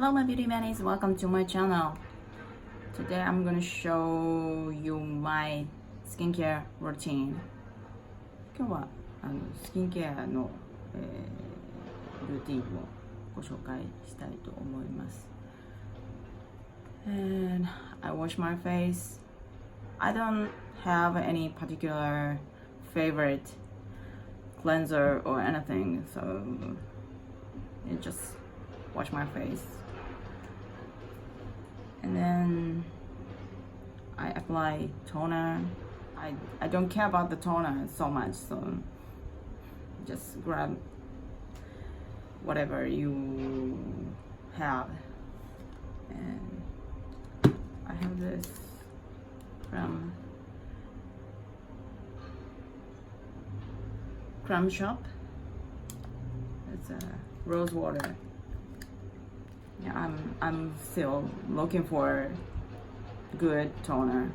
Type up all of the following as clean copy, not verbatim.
Hello my beauty manis, welcome to my channel. Today I'm gonna show you my skincare routine. 今日はスキンケアの、ルーティンをご紹介したいと思います。And I wash my face. I don't have any particular favorite cleanser or anything, so it just wash my face. And then I apply toner. I don't care about the toner so much, so just grab whatever you have. And I have this from Crumb Shop. It's a rose water. Yeah, I'm still looking for good toner,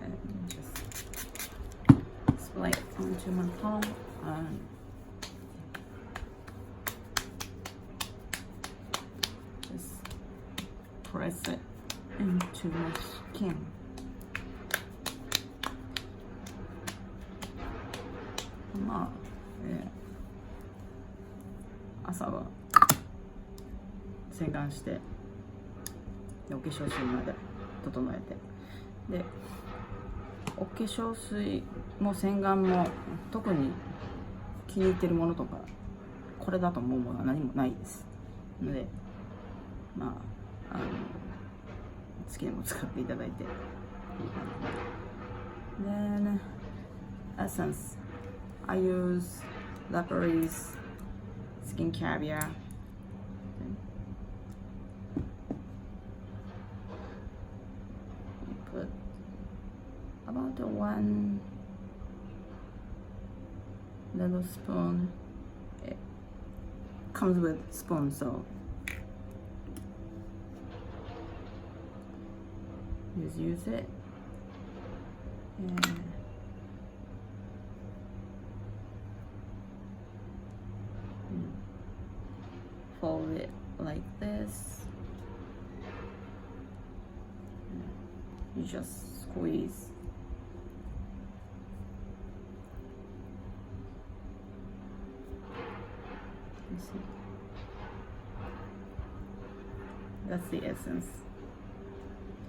and just spray it onto my palm and just press it into my skin. Yeah. 朝は洗顔してお化粧水まで整えて、でお化粧水も洗顔も特に気に入ってるものとかこれだと思うものは何もないですので、まあ好きなもの使っていただいていい感じで。 Then essence, I use Prairie Skin Caviar. Put about one little spoon. It comes with spoon, so just use it. And fold it like this. You just squeeze. You see? That's the essence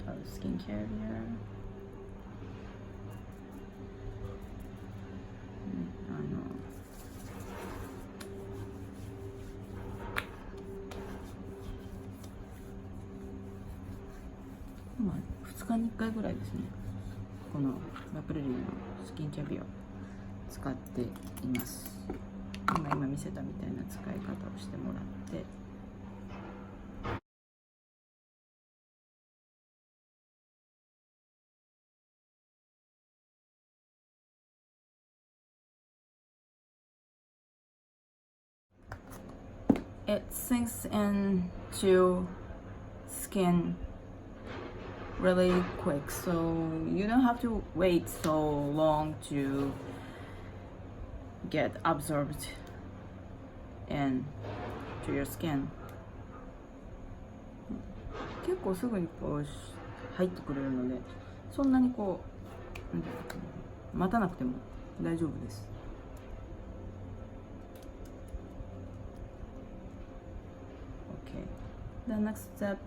of skincare here. I know.まあ、2日に1回ぐらいですね、このラプレリーのスキンキャビアを使っています。今見せたみたいな使い方をしてもらって、It sinks into skin really quick, so you don't have to wait so long to get absorbed into your skin. 結構すぐにこう入ってくれるので、そんなにこう待たなくても大丈夫です。Okay. The next step,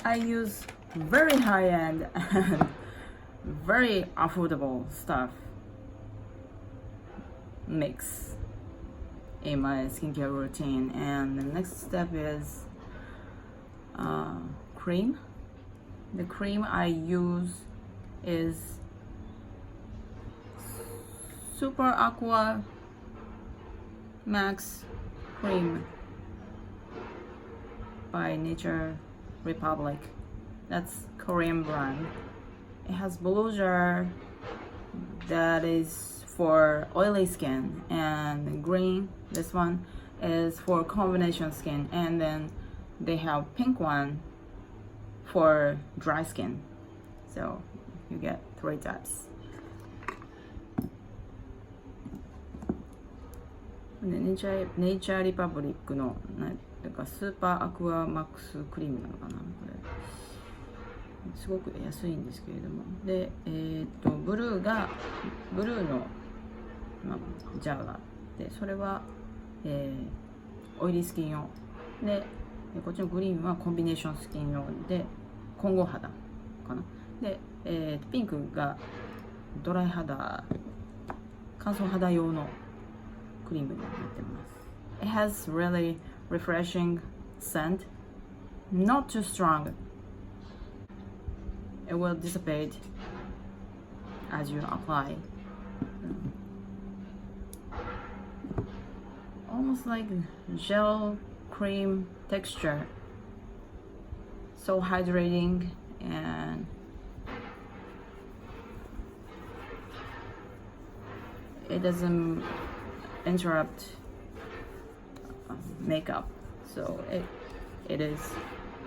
I use very high-end and very affordable stuff mix in my skincare routine. And the next step is cream. The cream I use is Super Aqua Max Cream by Nature Republic. That's Korean brand. It has blusher that is for oily skin, and green, this one is for combination skin, and then they have pink one for dry skin. So you get 3 types. でネイチャーリパブリックのというかスーパーアクアマックスクリームなのかな、これすごく安いんですけれども、でブルーの、ジャーがあって、それは、オイリースキン用で、こっちのグリーンはコンビネーションスキン用で混合肌かな。で、ピンクがドライ肌、乾燥肌用のクリームになってます。It has really refreshing scent, not too strong. It will dissipate as you apply. Almost like gel cream texture. So hydrating, and it doesn't interrupt makeup, so it is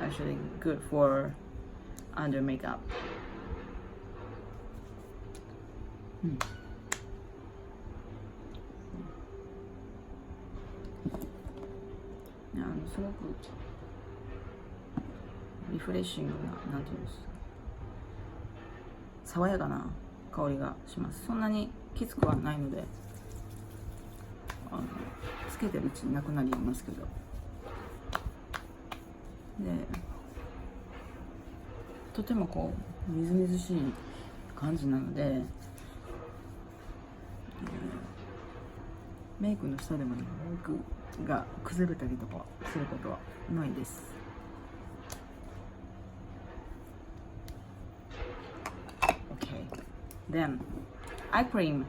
actually good for under makeup. すごくリフレッシングな、なんていうんですか、爽やかな香りがします。そんなにきつくはないので、つけてるうちになくなりますけど、でとてもこうみずみずしい感じなので、メイクの下でもメイクが崩れたりとかすることはないです。Okay, then eye cream.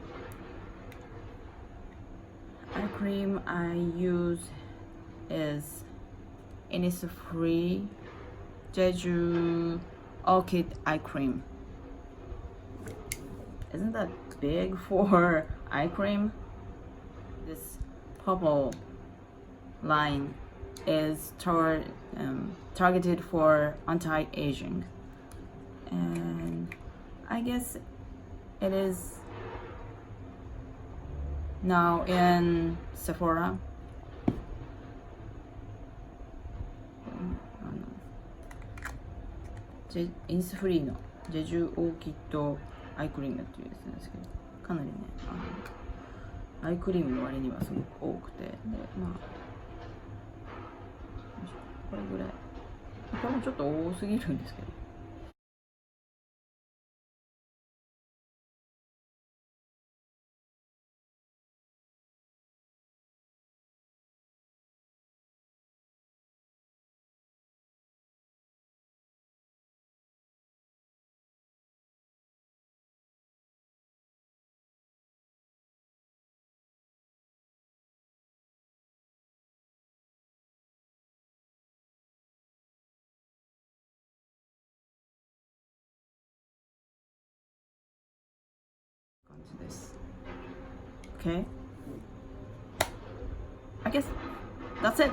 Eye cream I use is Innisfree Jeju Orchid Eye Cream. Isn't that big for eye cream? This purple line is targeted for anti-aging, and I guess it is now in Sephora. Innisfree のジェジュオーキッドアイクリームっていうやつなんですけど、かなりね、アイクリームの割にはすごく多くて、でこれぐらい、これもちょっと多すぎるんですけど、感じです。Okay, I guess that's it.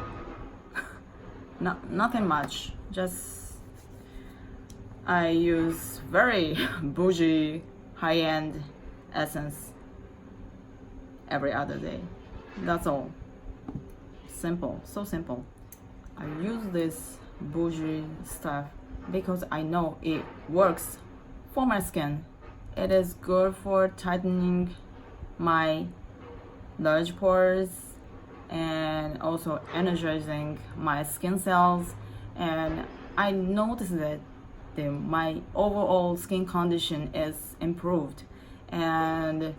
Nothing much. Just I use very bougie high-end essence every other day. That's all. Simple, so simple. I use this bougie stuff because I know it works for my skin. It is good for tightening my large pores and also energizing my skin cells, and I noticed that my overall skin condition is improved, and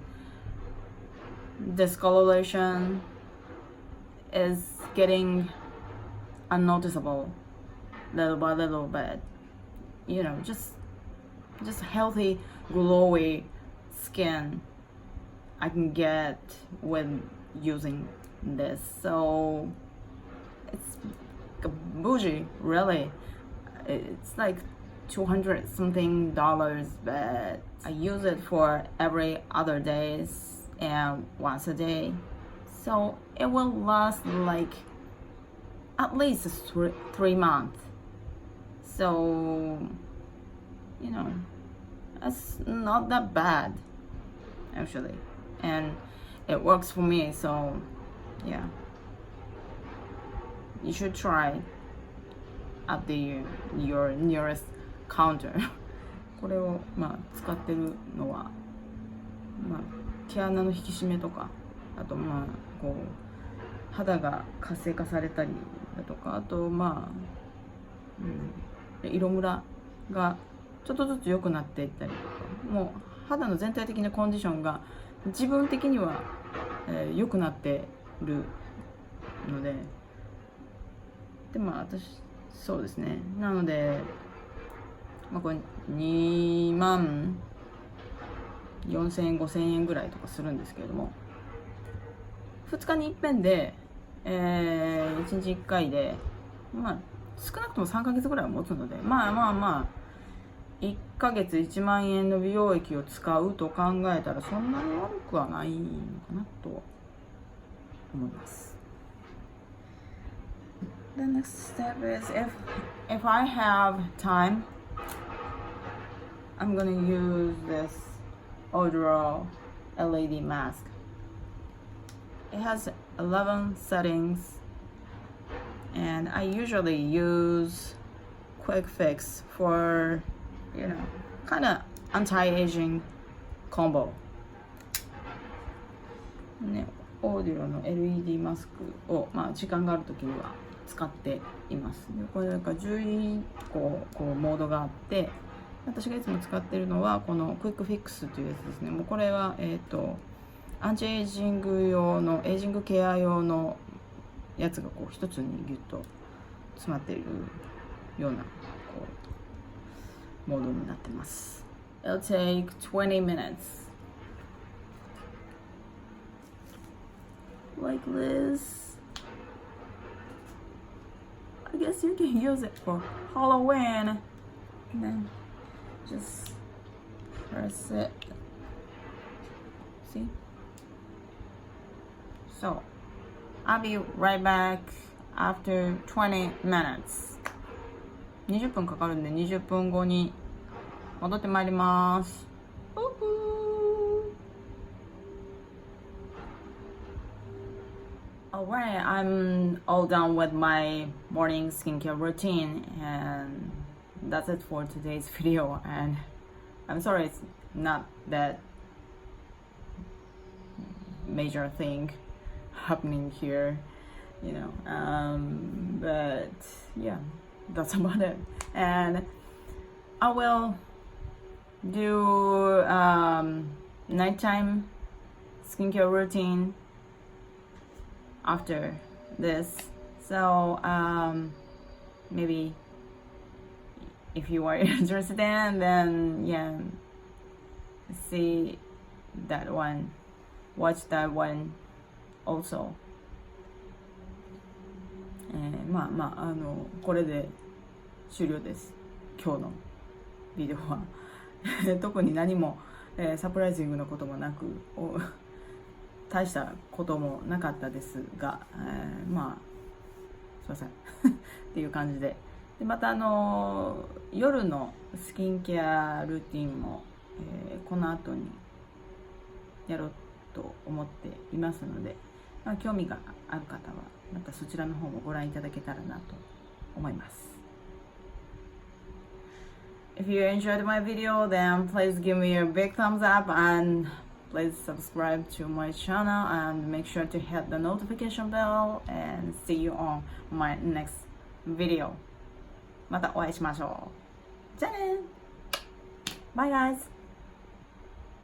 discoloration is getting unnoticeable little by little bit. You know, just healthy, glowy skin I can get with using this. So it's bougie, really. It's like $200 something, but I use it for every other days and once a day. So it will last like at least 3 months. So, you know, it's not that bad actually, and it works for me. So yeah, you should try at your nearest counter これを使ってるのは毛穴の引き締めとか、あとこう肌が活性化されたりだとか、あと色ムラがちょっとずつ良くなっていったりとか、もう肌の全体的なコンディションが自分的には良くなってるので、私そうですね、なのでこれ2万4000円5000円ぐらいとかするんですけれども、2日に一遍で、1日1回で少なくとも3ヶ月ぐらいは持つので、1ヶ月1万円の美容液を使うと考えたらそんなに悪くはないのかなと思います。The next step is if I have time, I'm gonna use this Aduro LED mask. It has 11 settings, and I usually use quick fix for, kind of anti-aging combo. ね、オーディロの LED マスクを、時間があるときには使っています。でこれ11個モードがあって、私がいつも使っているのはこのクイックフィックスというやつですね。もうこれはアンチエイジング用のエイジングケア用のやつが一つにギュッと詰まっているようなモードになってます。It'll take 20 minutes. Like this. I guess you can use it for Halloween. And then just press it. See? So, I'll be right back after 20 minutes. 20分かかるんで20分後に戻ってまいります。Alright, I'm all done with my morning skincare routine, and that's it for today's video. And I'm sorry it's not that major thing happening here, but yeah, that's about it. And I will do nighttime skincare routine after this, so maybe if you are interested in, then yeah, see that one, watch that one also. これで終了です。今日のビデオは特に何も、サプライズングなこともなく、大したこともなかったですが、すいませんっていう感じで、また夜のスキンケアルーティンも、この後にやろうと思っていますので、興味がある方はまたそちらの方もご覧いただけたらなと思います。If you enjoyed my video, then please give me a big thumbs up and please subscribe to my channel and make sure to hit the notification bell, and see you on my next video. またお会いしましょう。じゃあね。Bye guys.